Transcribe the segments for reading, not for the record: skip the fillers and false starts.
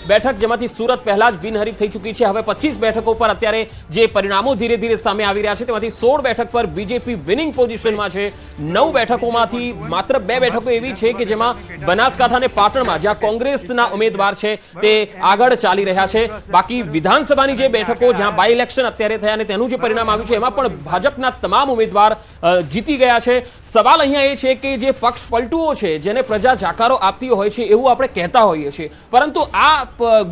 બેઠક, જેમાંથી સુરત પહેલા જ બિનહરીફ થઈ ચૂકી છે. હવે 25 બેઠકો પર અત્યારે જે પરિણામો ધીરે ધીરે સામે આવી રહ્યા છે તેમાંથી 16 બેઠક પર બીજેપી વિનિંગ પોઝિશનમાં છે. 9 બેઠકોમાંથી માત્ર 2 બેઠકો એવી છે કે જેમાં બનાસકાંઠા અને પાટણમાં જ્યાં કોંગ્રેસના ઉમેદવાર છે તે આગળ ચાલી રહ્યા છે. બાકી વિધાનસભાની જે બેઠકો જ્યાં બાય ઇલેક્શન અત્યારે થયા અને તેનું જે પરિણામ આવ્યું છે એમાં પણ ભાજપના તમામ ઉમેદવાર જીતી ગયા છે. સવાલ અહીંયા એ છે કે જે પક્ષ પલટુઓ છે જેને પ્રજા જાકારો આપતી હોય છે એવું આપણે કહેતા હોઈએ છીએ, પરંતુ આ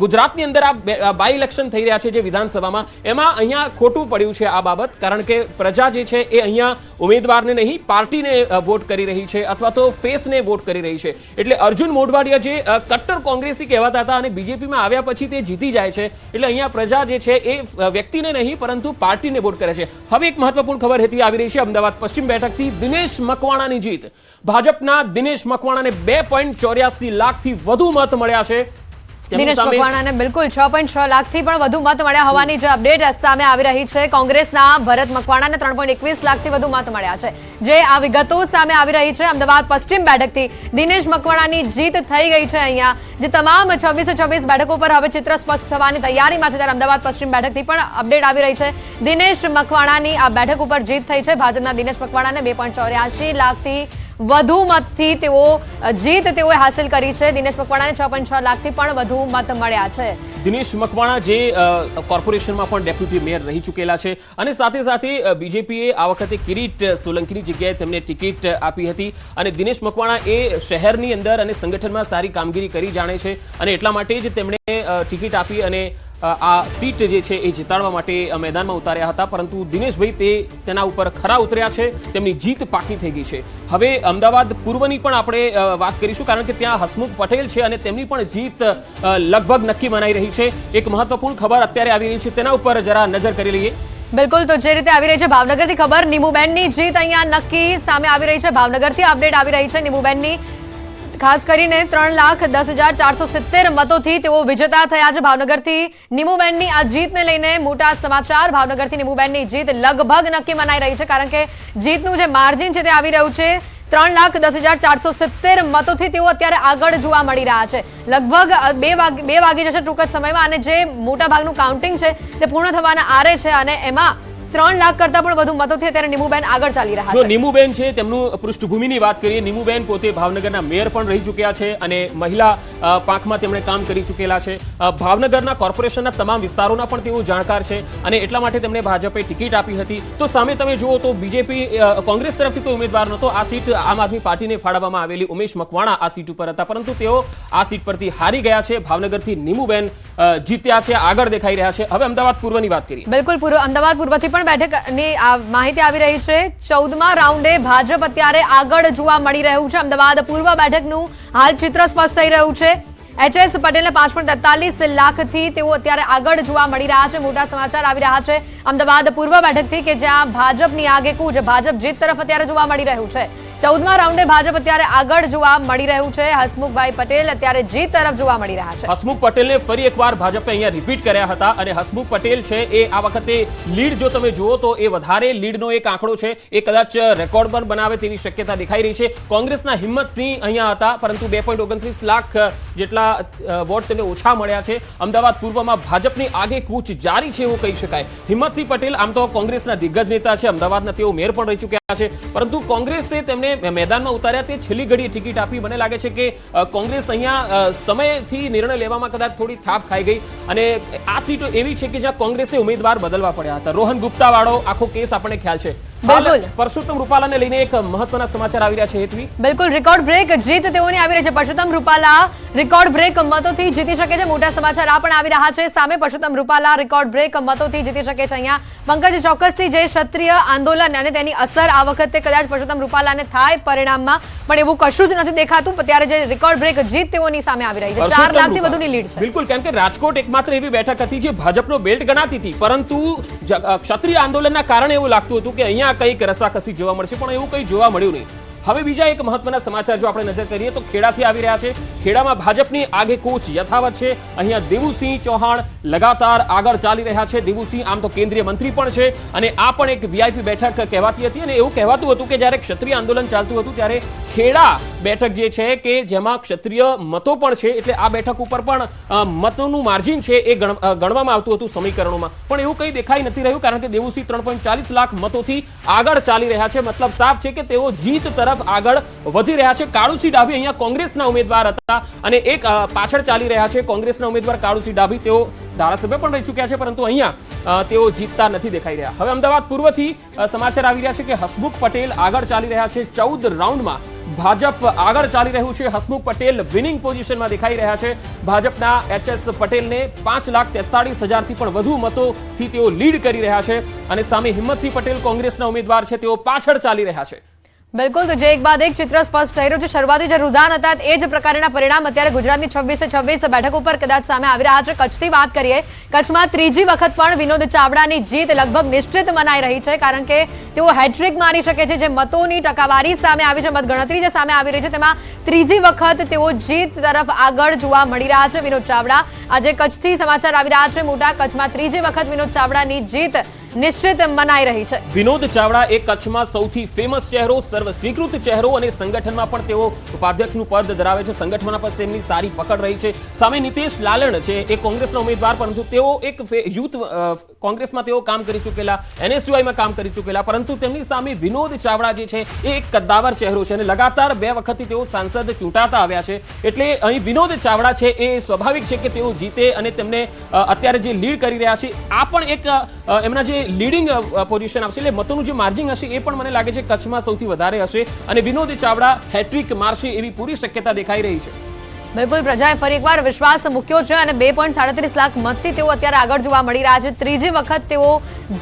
ગુજરાતની અંદર આ બાય ઇલેક્શન થઈ રહ્યા છે જે વિધાનસભામાં, એમાં અહીંયા ખોટું પડ્યું છે આ બાબત. કારણ કે પ્રજા જે છે એ અહીંયા ઉમેદવારને નહીં પાર્ટીને વોટ કરી રહી છે અથવા તો ફેસને વોટ કરી રહી છે. એટલે અર્જુન મોઢવાડિયા જે કટ્ટર કોંગ્રેસી કહેવાતા હતા અને બીજેપીમાં આવ્યા પછી તે જીતી જાય છે, એટલે અહીંયા પ્રજા જે છે એ વ્યક્તિને નહીં પરંતુ પાર્ટીને વોટ કરે છે. હવે એક મહત્વપૂર્ણ ખબર હેતવી આવી રહી છે. અમદાવાદ પશ્ચિમ બેઠકથી દિનેશ મકવાણાની જીત. ભાજપના દિનેશ મકવાણાને 2.84 લાખથી વધુ મત મળ્યા છે. દિનેશ મકવાણાને બિલકુલ 6.6 લાખથી પણ વધુ મત મળ્યા હોવાની જે અપડેટ સામે આવી રહી છે. કોંગ્રેસના ભરત મકવાણાને 3.21 લાખથી વધુ મત મળ્યા છે. જે આ વિગતો સામે આવી રહી છે. અમદાવાદ પશ્ચિમ બેઠકથી દિનેશ મકવાણાની જીત થઈ ગઈ છે. અહીંયા જે તમામ 26 બેઠકો પર હવે ચિત્ર સ્પષ્ટ થવાની તૈયારીમાં છે, ત્યારે અમદાવાદ પશ્ચિમ બેઠકથી પણ અપડેટ આવી રહી છે. દિનેશ મકવાણાની આ બેઠક ઉપર જીત થઈ છે. ભાજપના દિનેશ મકવાણાને 2.84 લાખથી વધુ મતથી તેઓએ હાંસલ કરી છે. દિનેશ મકવાણાને 6.6 લાખથી પણ વધુ મત મળ્યા છે. દિનેશ મકવાણા જે કોર્પોરેશનમાં પણ ડેપ્યુટી મેયર રહી ચૂકેલા છે અને સાથે સાથે બીજેપીએ આ વખતે કિરીટ સોલંકીની જગ્યાએ તેમને ટિકિટ આપી હતી. અને દિનેશ મકવાણા એ શહેરની અંદર અને સંગઠનમાં સારી કામગીરી કરી જાણે છે અને એટલા માટે જ તેમણે ટિકિટ આપી અને આ સીટ જે છે એ જીતાડવા માટે મેદાનમાં ઉતાર્યા હતા. પરંતુ દિનેશભાઈ તેના ઉપર ખરા ઉતર્યા છે. તેમની જીત પાકી થઈ ગઈ છે. હવે અમદાવાદ પૂર્વની પણ આપણે વાત કરીશું, કારણ કે ત્યાં હસમુખ પટેલ છે અને તેમની પણ જીત લગભગ નક્કી મનાઈ રહી છે. એક મહત્વપૂર્ણ ખબર અત્યારે આવી રહી છે, તેના ઉપર જરા નજર કરી લઈએ. બિલકુલ, તો જે રીતે આવી રહી છે ભાવનગરથી ખબર, નીમુબેનની જીત અહીંયા નક્કી સામે આવી રહી છે. ભાવનગરથી અપડેટ આવી રહી છે. નીમુબેનની ખાસ કરીને 3,10,470 મતોથી તેઓ વિજેતા થયા છે. ભાવનગરથી નીમુબેનની આ જીતને લઈને મોટા સમાચાર. ભાવનગરથી નીમુબેનની જીત લગભગ નક્કી મનાઈ રહી છે, કારણ કે જીતનું જે માર્જિન છે તે આવી રહ્યું છે 3,10,470 મતોથી તેઓ અત્યારે આગળ જોવા મળી રહ્યા છે. લગભગ 2 વાગી જશે ટૂંક જ સમયમાં અને જે મોટા ભાગનું કાઉન્ટિંગ છે તે પૂર્ણ થવાના આરે છે અને એમાં 3 લાખ કરતા પણ વધુ મતોથી અત્યારે નીમુબેન આગળ ચાલી રહ્યા છે. જો નીમુબેન છે તેમનું પૃષ્ઠભૂમિની વાત કરીએ, નીમુબેન પોતે ભાવનગરના મેયર પણ રહી ચૂક્યા છે અને મહિલા પાંખમાં તેમણે કામ કરી ચૂકેલા છે. ભાવનગરના કોર્પોરેશનના તમામ વિસ્તારોના પણ તેઓ જાણકાર છે અને એટલા માટે તેમણે ભાજપે ટિકિટ આપી હતી. તો સામે તમે જુઓ તો બીજેપી કોંગ્રેસ તરફથી કોઈ ઉમેદવાર નહોતો. આ સીટ આમ આદમી પાર્ટીને ફાળવવામાં આવેલી. ઉમેશ મકવાણા આ સીટ ઉપર હતા, પરંતુ તેઓ આ સીટ પરથી હારી ગયા છે. ભાવનગરથી નીમુબેન જીત્યા છે, આગળ દેખાઈ રહ્યા છે. હવે અમદાવાદ પૂર્વની વાત કરીએ. બિલકુલ, અમદાવાદ પૂર્વથી પણ બેઠકની આ માહિતી આવી રહી છે. 14મા રાઉન્ડે ભાજપ અત્યારે આગળ જોવા મળી રહ્યું છે. અમદાવાદ પૂર્વ બેઠકનું હાલ ચિત્ર સ્પષ્ટ થઈ રહ્યું છે. HS પટેલને 5.43 લાખથી તેઓ અત્યારે આગળ જોવા મળી રહ્યા છે. મોટા સમાચાર આવી રહ્યા છે અમદાવાદ પૂર્વ બેઠકથી કે જ્યાં ભાજપની આગેકૂચ, ભાજપ જીત તરફ અત્યારે જોવા મળી રહ્યું છે. 14મા રાઉન્ડે ભાજપ અત્યારે આગળ જોવા મળી રહ્યું છે. હસમુખભાઈ પટેલ અત્યારે જીત તરફ જોવા મળી રહ્યા છે. હસમુખ પટેલને ફરી એકવાર ભાજપે અહીંયા રિપીટ કર્યા હતા અને હસમુખ પટેલ છે એ આ વખતે લીડ જો તમે જુઓ તો એ વધારે લીડનો એક આંકડો છે. એ કદાચ રેકોર્ડ પણ બનાવે તેવી શક્યતા દેખાઈ રહી છે. કોંગ્રેસના હિંમતસિંહ અહીંયા હતા, પરંતુ 2.29 લાખ જેટલા વોટ તેમને ઓછા મળ્યા છે. અમદાવાદ પૂર્વમાં ભાજપની આગેકૂચ જારી છે એવું કહી શકાય. હિંમતસિંહ પટેલ આમ તો કોંગ્રેસના દિગ્ગજ નેતા છે, અમદાવાદના તેઓ મેયર પણ રહી ચૂક્યા છે, પરંતુ કોંગ્રેસે તેમને મેદાનમાં ઉતાર્યા તે છેલ્લી ઘડીએ ટિકિટ આપી. મને લાગે છે કે કોંગ્રેસ અહીંયા સમયથી નિર્ણય લેવામાં કદાચ થોડી થાપ ખાઈ ગઈ અને આ સીટો એવી છે કે જ્યાં કોંગ્રેસે ઉમેદવાર બદલવા પડ્યા હતા. રોહન ગુપ્તા વાળો આખો કેસ આપણને ખ્યાલ છે. પરસોત્તમ રૂપાલાને લઈને એક મહત્વના સમાચાર આવી રહ્યા છે હેતવી. બિલકુલ, રેકોર્ડ બ્રેક જીત તેઓની આવી રહી છે. પરસોત્તમ રૂપાલા રેકોર્ડ બ્રેક મતોથી જીતી શકે છે. મોટા સમાચાર આ પણ આવી રહ્યા છે સામે. પરસોત્તમ રૂપાલા રેકોર્ડ બ્રેક મતોથી જીતી શકે છે. અહીંયા પંકજ, ચોક્કસથી જે ક્ષત્રિય આંદોલન અને તેની અસર આ વખતે કદાચ પરસોત્તમ રૂપાલાને થાય પરિણામમાં, પણ એવું કશું જ નથી દેખાતું. ત્યારે જે રેકોર્ડ બ્રેક જીત તેઓની સામે આવી રહી છે. 4 લાખથી વધુની લીડ છે. બિલકુલ, કારણ કે રાજકોટ એકમાત્ર એવી બેઠક હતી જે ભાજપનો બેલ્ટ ગણાતી હતી, પરંતુ ક્ષત્રિય આંદોલનના કારણે એવું લાગતું હતું કે અહીંયા કંઈક રસાકસી જોવા મળશે, પણ એવું કંઈ જોવા મળ્યું નહીં. હવે બીજા એક મહત્વના સમાચાર જો આપણે નજર કરીએ તો ખેડાથી આવી રહ્યા છે. ખેડામાં ભાજપની આગેકૂચ યથાવત છે. અહીંયા દેવુસિંહ ચૌહાણ લગાતાર આગળ ચાલી રહ્યા છે. દેવુસિંહ આમ તો કેન્દ્રીય મંત્રી પણ છે અને આ પણ એક VIP બેઠક કહેવાતી હતી અને એવું કહેવાતું હતું કે જ્યારે ક્ષત્રિય આંદોલન ચાલતું હતું ત્યારે ખેડા બેઠક જે છે કે જેમાં ક્ષત્રિય મતો પણ છે, એટલે આ બેઠક ઉપર પણ મતોનું માર્જિન છે એ ગણવામાં આવતું હતું સમીકરણોમાં, પણ એવું કંઈ દેખાઈ નથી રહ્યું, કારણ કે દેવુસિંહ 3.40 લાખ મતોથી આગળ ચાલી રહ્યા છે. મતલબ સાફ છે કે તેઓ જીત તરફ આગળ વધી રહ્યા છે. કાળુસિંહ ડાભી અહીંયા કોંગ્રેસના ઉમેદવાર હતા અને એક પાછળ ચાલી રહ્યા છે કોંગ્રેસના ઉમેદવાર કાળુસિંહ ડાભી. તેઓ ધારાસભ્ય પણ રહી ચૂક્યા છે, પરંતુ અહીંયા તેઓ જીતતા નથી દેખાઈ રહ્યા. હવે અમદાવાદ પૂર્વથી સમાચાર આવી રહ્યા છે કે હસમુખ પટેલ આગળ ચાલી રહ્યા છે 14 રાઉન્ડમાં. ભાજપ આગળ ચાલી રહ્યું છે. હસમુખ પટેલ વિનિંગ પોઝિશનમાં દેખાઈ રહ્યા છે. ભાજપના HS પટેલને 5,43,000થી પણ વધુ મતોથી તેઓ લીડ કરી રહ્યા છે અને સામે હિંમતસિંહ પટેલ કોંગ્રેસના ઉમેદવાર છે, તેઓ પાછળ ચાલી રહ્યા છે. બિલકુલ, તો જે એક બાદ એક ચિત્ર સ્પષ્ટ થઈ રહ્યું છે. શરૂઆતી જે રુઝાન હતા એ જ પ્રકારના પરિણામ અત્યારે ગુજરાતની 26 બેઠકો પર કદાચ સામે આવી રહ્યા છે. કચ્છથી વાત કરીએ, કચ્છમાં ત્રીજી વખત પણ વિનોદ ચાવડાની જીત લગભગ નિશ્ચિત મનાઈ રહી છે, કારણ કે તેઓ હેટ્રિક મારી શકે છે. જે મતોની ટકાવારી સામે આવી છે, મતગણતરી જે સામે આવી રહી છે, તેમાં ત્રીજી વખત તેઓ જીત તરફ આગળ જોવા મળી રહ્યા છે વિનોદ ચાવડા. આજે કચ્છથી સમાચાર આવી રહ્યા છે મોટા. કચ્છમાં ત્રીજી વખત વિનોદ ચાવડાની જીત નિશ્ચિત મનાઈ રહી છે. વિનોદ ચાવડા એ કચ્છમાં સૌથી ફેમસ ચહેરો, સર્વ સ્વીકૃત ચહેરો અને સંગઠનમાં પણ તેઓ ઉપાધ્યક્ષનું પદ ધરાવે છે. સંગઠનમાં પણ તેમની સારી પકડ રહી છે. સામે નીતેશ લાલણ છે એ કોંગ્રેસના ઉમેદવાર, પરંતુ તેઓ એક યુથ કોંગ્રેસમાં તેઓ કામ કરી ચૂકેલા, NSUIમાં કામ કરી ચૂકેલા, પરંતુ તેમની સામે વિનોદ ચાવડા જે છે એ એક કદ્દાવર ચહેરો છે અને લગાતાર 2 વખતથી તેઓ સાંસદ ચૂંટાતા આવ્યા છે. એટલે અહીં વિનોદ ચાવડા છે એ સ્વાભાવિક છે કે તેઓ જીતે અને તેમને અત્યારે જે લીડ કરી રહ્યા છે આ પણ એક એમના જે લીડિંગ પોઝિશન આવશે, એટલે મતોનું જે માર્જિન હશે એ પણ મને લાગે છે કચ્છમાં સૌથી વધારે હશે અને વિનોદ ચાવડા હેટ્રિક મારશે એવી પૂરી શક્યતા દેખાઈ રહી છે. બિલકુલ, પ્રજાએ ફરી એકવાર વિશ્વાસ મૂક્યો છે અને 2.37 લાખ મતથી તેઓ અત્યારે આગળ જોવા મળી રહ્યા છે. ત્રીજી વખત તેઓ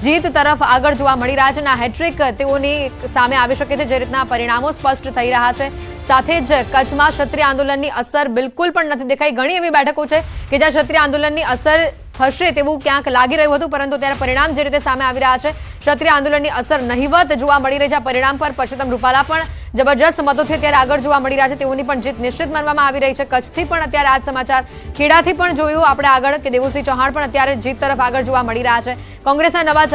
જીત તરફ આગળ જોવા મળી રહ્યા છે અને હેટ્રિક તેઓની સામે આવી શકે છે જે રીતના પરિણામો સ્પષ્ટ થઈ રહ્યા છે. સાથે જ કચ્છમાં ક્ષત્રિય આંદોલનની અસર બિલકુલ પણ નથી દેખાઈ. ઘણી એવી બેઠકો છે કે જ્યાં ક્ષત્રિય આંદોલનની અસર થશે તેવું ક્યાંક લાગી રહ્યું હતું, પરંતુ ત્યારે પરિણામ જે રીતે સામે આવી રહ્યા છે, ક્ષત્રિય આંદોલનની અસર નહિવત જોવા મળી રહી છે. આ પરિણામ પર પરસોત્તમ રૂપાલા પણ જબરજસ્ત મતોથી અત્યારે આગળ જોવા મળી રહ્યા છે. તેઓની પણ જીત નિશ્ચિત માનવામાં આવી રહી છે. કચ્છથી પણ અત્યારે આ સમાચાર, ખેડાથી પણ જોયું આપણે આગળ કે દેવુસિંહ ચૌહાણ પણ અત્યારે જીત તરફ આગળ જોવા મળી રહ્યા છે. કોંગ્રેસના નવા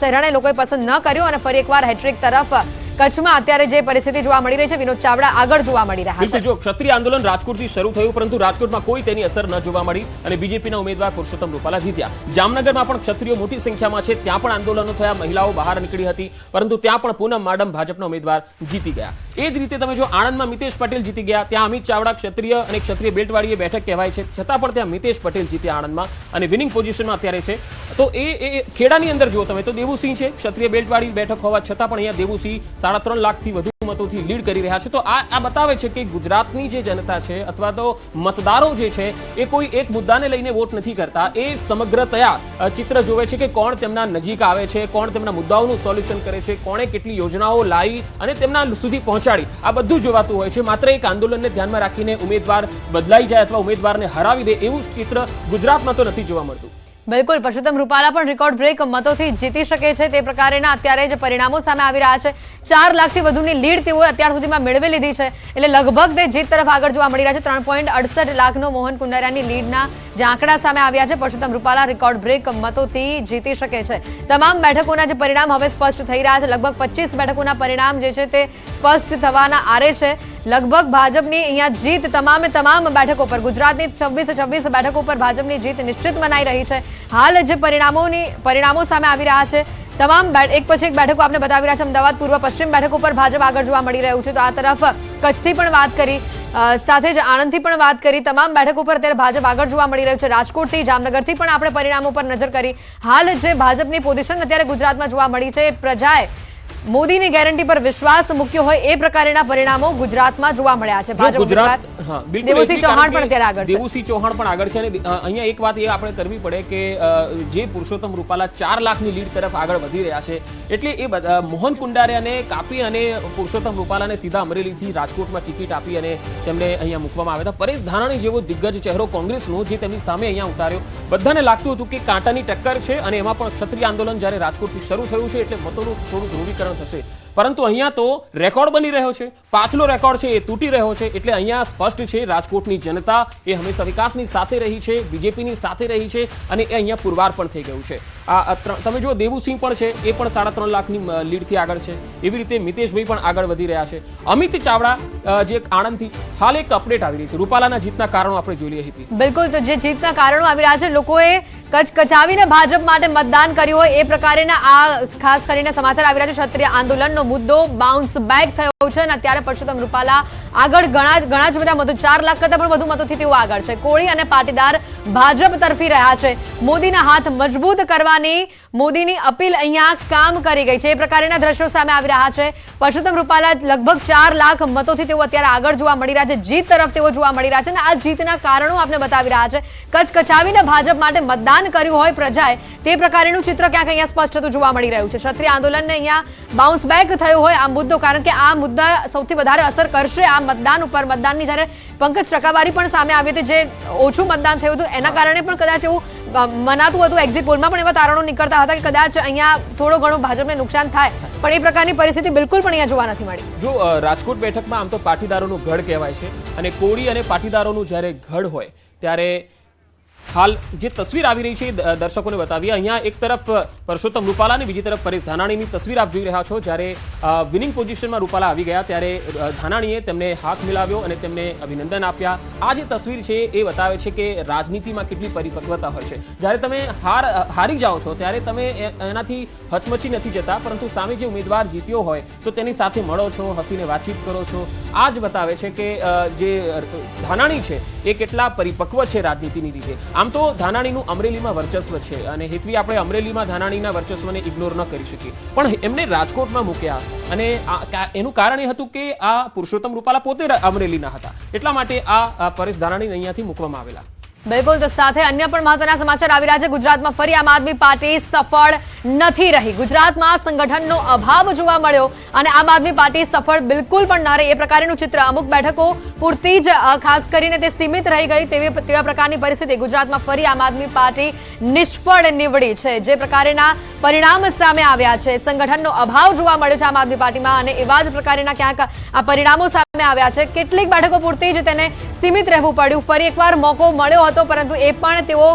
ચહેરાને લોકોએ પસંદ ન કર્યો અને ફરી એકવાર હેટ્રિક તરફ કચ્છમાં અત્યારે જે પરિસ્થિતિ જોવા મળી રહી છે, વિનોદ ચાવડા આગળ જોવા મળી રહ્યા છે. જો ક્ષત્રિય આંદોલન રાજકોટથી શરૂ થયું, પરંતુ રાજકોટમાં કોઈ તેની અસર ન જોવા મળી અને બીજેપીના ઉમેદવાર પુરુષોત્તમ રૂપાલા જીત્યા. જામનગરમાં પણ ક્ષત્રિયો મોટી સંખ્યામાં છે, ત્યાં પણ આંદોલનો થયા, મહિલાઓ બહાર નીકળી હતી, પરંતુ ત્યાં પણ પૂનમ માડમ ભાજપના ઉમેદવાર જીતી ગયા. એ જ રીતે તમે જો આણંદમાં મિતેશ પટેલ જીતી ગયા, ત્યાં અમિત ચાવડા ક્ષત્રિય અને ક્ષત્રિય બેલ્ટવાળી બેઠક કહેવાય છે, છતાં પણ ત્યાં મિતેશ પટેલ જીત્યા આણંદમાં અને વિનિંગ પોઝિશનમાં અત્યારે છે. તો એ ખેડાની અંદર જો તમે તો દેવુસિંહ છે, ક્ષત્રિય બેલ્ટવાળી બેઠક હોવા છતાં પણ અહીંયા દેવુસિંહ 3.5 લાખથી વધુ મતોથી લીડ કરી રહ્યા છે. તો આ બતાવે છે કે ગુજરાતની જે જનતા છે અથવા તો મતદારો જે છે એ કોઈ એક મુદ્દાને લઈને વોટ નથી કરતા, એ સમગ્રતયા ચિત્ર જોવે છે કે કોણ તેમના નજીક આવે છે, કોણ તેમના મુદ્દાઓનું સોલ્યુશન કરે છે, કોણે કેટલી યોજનાઓ લાવી અને તેમના સુધી પહોંચાડી, આ બધું જોવાતું હોય છે. માત્ર એક આંદોલનને ધ્યાનમાં રાખીને ઉમેદવાર બદલાઈ જાય અથવા ઉમેદવારને હરાવી દે એવું ચિત્ર ગુજરાતમાં તો નથી જોવા મળતું. બિલકુલ, પરસોત્તમ રૂપાલા પણ રેકોર્ડ બ્રેક મતોથી જીતી શકે છે તે પ્રકારના અત્યારે જે પરિણામો સામે આવી રહ્યા છે. 4 લાખથી વધુની લીડ તેઓએ અત્યાર સુધીમાં મેળવી લીધી છે, એટલે લગભગ તે જીત તરફ આગળ જોવા મળી રહ્યા છે. 3.68 લાખનો મોહન કુંડારિયાની લીડના જે આંકડા સામે આવ્યા છે, પરસોત્તમ રૂપાલા રેકોર્ડ બ્રેક મતોથી જીતી શકે છે. તમામ બેઠકોના જે પરિણામ હવે સ્પષ્ટ થઈ રહ્યા છે, લગભગ 25 બેઠકોના પરિણામ જે છે તે સ્પષ્ટ થવાના આરે છે. લગભગ ભાજપની અહીંયા જીત તમામ બેઠકો પર, ગુજરાતની 26 બેઠકો પર ભાજપની જીત નિશ્ચિત મનાઈ રહી છે. હાલ જે પરિણામો સામે આવી રહ્યા છે, તમામ એક પછી એક બેઠકો આપણે બતાવી રહ્યા છે. અમદાવાદ પૂર્વ પશ્ચિમ બેઠકો પર ભાજપ આગળ જોવા મળી રહ્યું છે. તો આ તરફ કચ્છથી પણ વાત કરી, સાથે જ આણંદથી પણ વાત કરી, તમામ બેઠકો પર અત્યારે ભાજપ આગળ જોવા મળી રહ્યું છે. રાજકોટથી, જામનગરથી પણ આપણે પરિણામો પર નજર કરી. હાલ જે ભાજપની પોઝિશન અત્યારે ગુજરાતમાં જોવા મળી છે, પ્રજાએ મોદીની ગેરંટી પર વિશ્વાસ મૂક્યો હોય એ પ્રકારના પરિણામો ગુજરાતમાં જોવા મળ્યા છે. દેવુસિંહ ચૌહાણ પણ અત્યારે આગળ છે. દેવુસિંહ ચૌહાણ પણ આગળ છે અને અહીંયા એક વાત એ આપણે કરવી પડે કે જે પુરુષોત્તમ રૂપાલા 4 લાખની લીડ તરફ આગળ વધી રહ્યા છે, એટલે એ મોહન કુંડારિયાને કાપી અને પુરુષોત્તમ રૂપાલાને સીધા અમરેલીથી રાજકોટમાં ટિકિટ આપી અને તેમને અહીંયા મૂકવામાં આવ્યા હતા. પરેશ ધાનાણી જેવો દિગ્ગજ ચહેરો કોંગ્રેસનો જે તેમની સામે અહીંયા ઉતાર્યો, બધાને લાગતું હતું કે કાંટાની ટક્કર છે અને એમાં પણ ક્ષત્રિય આંદોલન જ્યારે રાજકોટથી શરૂ થયું છે એટલે મતોનું થોડું ધ્રુવીકરણ થશે. પરંતુ અહીંયા તો રેકોર્ડ બની રહ્યો છે, પાછલો રેકોર્ડ છે એ તૂટી રહ્યો છે. એટલે અહીંયા સ્પષ્ટ છે રાજકોટની જનતા એ હંમેશા વિકાસની સાથે રહી છે, બીજેપીની સાથે રહી છે અને એ અહીંયા પુરવાર પણ થઈ ગયું છે. તમે જો દેવુસિંહ પણ છે, એ પણ 3.5 લાખની લીડથી આગળ છે. એવી રીતે મિતેશભાઈ પણ આગળ વધી રહ્યા છે. અમિત ચાવડા જે આણંદથી, હાલ એક અપડેટ આવી રહી છે. રૂપાલાના જીતના કારણો આપણે જોઈ લઈએ હતી. બિલકુલ, તો જે જીતના કારણો આવી રહ્યા છે, લોકોએ કચકચાવીને ભાજપ માટે મતદાન કર્યું હોય એ પ્રકારના આ ખાસ કરીને સમાચાર આવી રહ્યા છે. ક્ષત્રિય આંદોલનનો મુદ્દો બાઉન્સ બેક થયો છે અને અત્યારે પરસોત્તમ રૂપાલા આગળ ઘણા જ બધા મતો, 4 લાખ કરતા પણ વધુ મતોથી તેઓ આગળ છે. કોળી અને પાટીદાર ભાજપ તરફી રહ્યા છે. મોદીના હાથ મજબૂત કરવાની મોદીની અપીલ અહીંયા કામ કરી ગઈ છે. એ પ્રકારના દ્રશ્યો સામે આવી રહ્યા છે. પરસોત્તમ રૂપાલા લગભગ 4 લાખ મતોથી તેઓ અત્યારે આગળ જોવા મળી રહ્યા છે. જીત તરફ તેઓ જોવા મળી રહ્યા છે અને આ જીતના કારણો આપણે બતાવી રહ્યા છે. કચકચાવીને ભાજપ માટે મતદાન કર્યું હોય પ્રજાએ, તે પ્રકારનું ચિત્ર ક્યાંક અહીંયા સ્પષ્ટ થતું જોવા મળી રહ્યું છે. ક્ષત્રિય આંદોલનને અહીંયા બાઉન્સ બેક થયો હોય આ મુદ્દો, કારણ કે આ મુદ્દા સૌથી વધારે અસર કરશે આ મતદાન ઉપર. મતદાનની જ્યારે પંકજ ટકાવારી પણ સામે આવી હતી, જે ઓછું મતદાન થયું હતું એના કારણે પણ કદાચ એવું મનાતું હતું. એક્ઝિટ પોલમાં પણ એવા તારણો નીકળતા હતા કે કદાચ અહીંયા થોડો ઘણો ભાજપને નુકસાન થાય, પણ એ પ્રકારની પરિસ્થિતિ બિલકુલ પણ અહીંયા જોવા નથી મળી. જો રાજકોટ બેઠકમાં આમ તો પાટીદારોનું ગઢ કહેવાય છે અને કોળી અને પાટીદારોનું જ્યારે ગઢ હોય ત્યારે હાલ જે તસવીર આવી રહી છે દર્શકોને બતાવીએ. અહીંયા એક તરફ પરસોત્તમ રૂપાલા અને બીજી તરફ પરેશ ધાનાણીની તસવીર આપ જોઈ રહ્યા છો. જ્યારે વિનિંગ પોઝિશનમાં રૂપાલા આવી ગયા ત્યારે ધાનાણીએ તેમને હાથ મિલાવ્યો અને તેમને અભિનંદન આપ્યા. આ જે તસવીર છે એ બતાવે છે કે રાજનીતિમાં કેટલી પરિપક્વતા હોય છે. જ્યારે તમે હારી જાઓ છો ત્યારે તમે એનાથી હચમચી નથી જતા, પરંતુ સામે જે ઉમેદવાર જીત્યો હોય તો તેની સાથે મળો છો, હસીને વાતચીત કરો છો. આ જ બતાવે છે કે જે ધાનાણી છે એ કેટલા પરિપક્વ છે રાજનીતિની રીતે. આમ તો ધાનાણીનું અમરેલીમાં વર્ચસ્વ છે અને હેતવી આપણે અમરેલીમાં ધાનાણીના વર્ચસ્વને ઇગ્નોર ન કરી શકીએ, પણ એમને રાજકોટમાં મૂક્યા અને એનું કારણ એ હતું કે આ પુરુષોત્તમ રૂપાલા પોતે અમરેલીના હતા, એટલા માટે આ પરેશ ધાનાણીને અહીંયાથી મૂકવામાં આવેલા. બિલકુલ, તો સાથે અન્ય પણ મહત્વના સમાચાર આવી રહ્યા છે. ગુજરાતમાં ફરી આમ આદમી પાર્ટી સફળ નથી રહી. ગુજરાતમાં સંગઠનનો અભાવ જોવા મળ્યો અને આમ આદમી પાર્ટી સફળ બિલકુલ પણ ન રહી એ પ્રકારનું ચિત્ર. અમુક બેઠકો પૂરતી જ ખાસ કરીને તે સીમિત રહી ગઈ તેવા પ્રકારની પરિસ્થિતિ. ગુજરાતમાં ફરી આમ આદમી પાર્ટી નિષ્ફળ નીવડી છે. જે પ્રકારના પરિણામ સામે આવ્યા છે, સંગઠનનો અભાવ જોવા મળ્યો છે આમ આદમી પાર્ટીમાં અને એવા જ પ્રકારના ક્યાંક આ પરિણામો સામે આવ્યા છે. કેટલીક બેઠકો પૂરતી જ તેને સીમિત રહેવું પડ્યું. ફરી એકવાર મોકો મળ્યો હતો, પરંતુ એ પણ તેઓ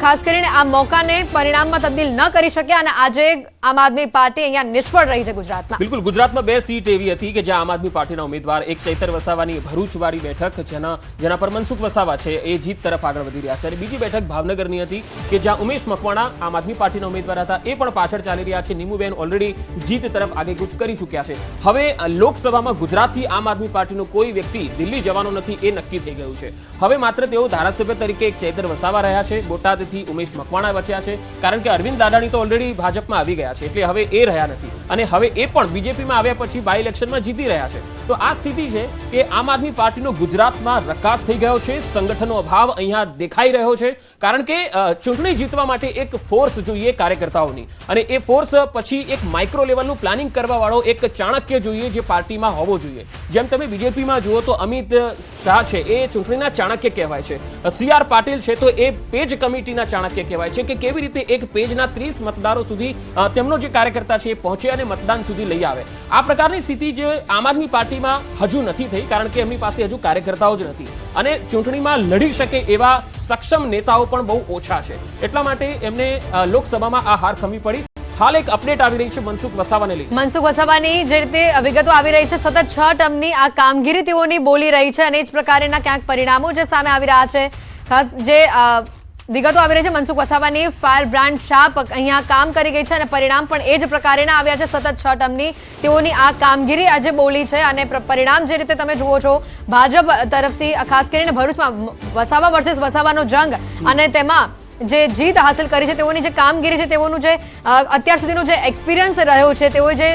ખાસ કરીને આ મોકાને પરિણામમાં તબદીલ ન કરી શક્યા અને આજે આમ આદમી પાર્ટી અહીંયા નિષ્ફળ રહી છે ગુજરાતમાં. બિલકુલ, ગુજરાતમાં 2 સીટ એવી હતી કે જ્યાં આમ આદમી પાર્ટીના ઉમેદવાર, એક ચૈતર વસાવાની ભરૂચવાળી બેઠક જેના પર મનસુખ વસાવા છે એ જીત તરફ આગળ વધી રહ્યા છે, અને બીજી બેઠક ભાવનગરની હતી કે જ્યાં ઉમેશ મકવાણા આમ આદમી પાર્ટીના ઉમેદવાર હતા, એ પણ પાછળ ચાલી રહ્યા છે. નીમુબેન ઓલરેડી જીત તરફ આગેકૂચ કરી ચૂક્યા છે. હવે લોકસભામાં ગુજરાતથી આમ આદમી પાર્ટીનો કોઈ વ્યક્તિ દિલ્હી જવાનો નથી એ નક્કી થઈ ગયું છે. હવે માત્ર તેઓ ધારાસભ્ય તરીકે એક ચૈતર વસાવા રહ્યા છે, બોટાદથી ઉમેશ મકવાણા બચ્યા છે, કારણ કે અરવિંદ દાદાણી તો ઓલરેડી ભાજપમાં આવી ગયા છે, એટલે હવે એ રહ્યા નથી અને હવે એ પણ બીજેપીમાં આવ્યા પછી બાય ઇલેક્શનમાં જીતી રહ્યા છે. તો આ સ્થિતિ છે કે આમ આદમી પાર્ટીનો ગુજરાતમાં રકાસ થઈ ગયો છે. સંગઠનનો અભાવ અહીંયા દેખાઈ રહ્યો છે, કારણ કે ચૂંટણી જીતવા માટે એક ફોર્સ જોઈએ કાર્યકર્તાઓની, અને એ ફોર્સ પછી એક માઇક્રો લેવલનું પ્લાનિંગ કરવા વાળો એક ચાણક્ય જોઈએ જે પાર્ટીમાં હોવો જોઈએ. જેમ તમે બીજેપીમાં જુઓ તો અમિત શાહ છે એ ચૂંટણીના ચાણક્ય કહેવાય છે. CR પાટીલ છે તો એ પેજ કમિટીના ચાણક્ય કહેવાય છે કે કેવી રીતે એક પેજના 30 મતદારો સુધી તેમનો જે કાર્યકર્તા છે એ પહોંચે અને મતદાન સુધી લઈ આવે. આ પ્રકારની સ્થિતિ જે આમ આદમી પાર્ટીમાં હજુ નથી થઈ, કારણ કે એમની પાસે હજુ કાર્યકર્તાઓ જ નથી અને ચૂંટણીમાં લડી શકે એવા સક્ષમ નેતાઓ પણ બહુ ઓછા છે. એટલા માટે એમને લોકસભામાં આ હાર ખમી પડી. હાલ એક અપડેટ આવી રહી છે મનસુખ વસાવાને લઈને. મનસુખ વસાવાની જે રીતે વિગતો આવી રહી છે, સતત 6 ટર્મની આ કામગીરી તેઓની બોલી રહી છે અને એ જ પ્રકારના ક્યાંક પરિણામો જે સામે આવી રહ્યા છે. ખાસ જે વિગતો આવી રહી છે, મનસુખ વસાવાની ફાયર બ્રાન્ડ શાપ અહીંયા કામ કરી ગઈ છે અને પરિણામ પણ એ જ પ્રકારના આવ્યા છે. સતત 6 ટર્મની તેઓની આ કામગીરી આજે બોલી છે અને પરિણામ જે રીતે તમે જુઓ છો ભાજપ તરફથી, ખાસ કરીને ભરૂચમાં વસાવા વર્સેસ વસાવાનો જંગ અને તેમાં જે જીત હાંસલ કરી છે, તેઓની જે કામગીરી છે, તેઓનું જે અત્યાર સુધીનો જે એક્સપિરિયન્સ રહ્યો છે, તેઓએ જે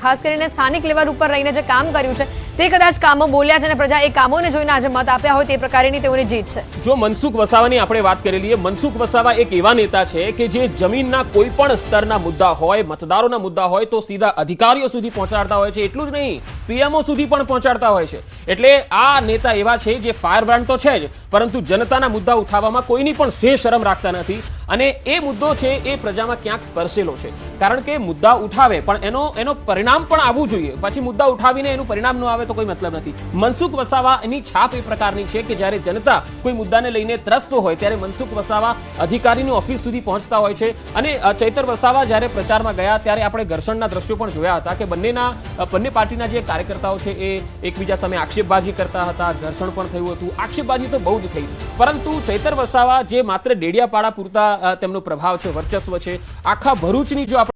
ખાસ કરીને સ્થાનિક લેવલ ઉપર રહીને જે કામ કર્યું છે તે કદાચ કામો બોલ્યા છે અને પ્રજા એ કામોને જોઈને આજે મત આપ્યા હોય તે પ્રકારની તેઓની જીત છે. જો મનસુખ વસાવાની આપણે વાત કરી લઈએ, મનસુખ વસાવા એક એવા નેતા છે કે જે જમીનના કોઈ પણ સ્તરના મુદ્દા હોય, મતદારોના મુદ્દા હોય તો સીધા અધિકારીઓ સુધી પહોંચાડતા હોય છે. એટલું જ નહીં, પીએમઓ સુધી પણ પહોંચાડતા હોય છે. એટલે આ નેતા એવા છે જે ફાયર બ્રાન્ડ તો છે જ, પરંતુ જનતાના મુદ્દા ઉઠાવવામાં કોઈની પણ શરમ રાખતા નથી અને એ મુદ્દો છે એ પ્રજામાં ક્યાંક સ્પર્શેલો છે. કારણ કે મુદ્દા ઉઠાવે પણ એનો પરિણામ પણ આવવું જોઈએ. પછી મુદ્દા ઉઠાવીને એનું પરિણામ ન આવે તો કોઈ મતલબ નથી. મનસુખ વસાવાની છાપ એ પ્રકારની છે કે જ્યારે જનતા કોઈ મુદ્દાને લઈને ત્રસ્ત હોય ત્યારે મનસુખ વસાવા અધિકારીની ઓફિસ સુધી પહોંચતા હોય છે. અને ચૈતર વસાવા જ્યારે પ્રચારમાં ગયા ત્યારે આપણે ઘર્ષણના દ્રશ્યો પણ જોયા હતા કે બંને પાર્ટીના જે કાર્યકર્તાઓ છે એ એકબીજા સામે આક્ષેપબાજી કરતા હતા. ઘર્ષણ પણ થયું હતું. આક્ષેપબાજી તો બહુ જ થઈ, પરંતુ ચૈતર વસાવા જે માત્ર ડેડિયાપાડા પૂરતા તેમનો પ્રભાવ છે, વર્ચસ્વ છે, આખા ભરૂચની જો આપણે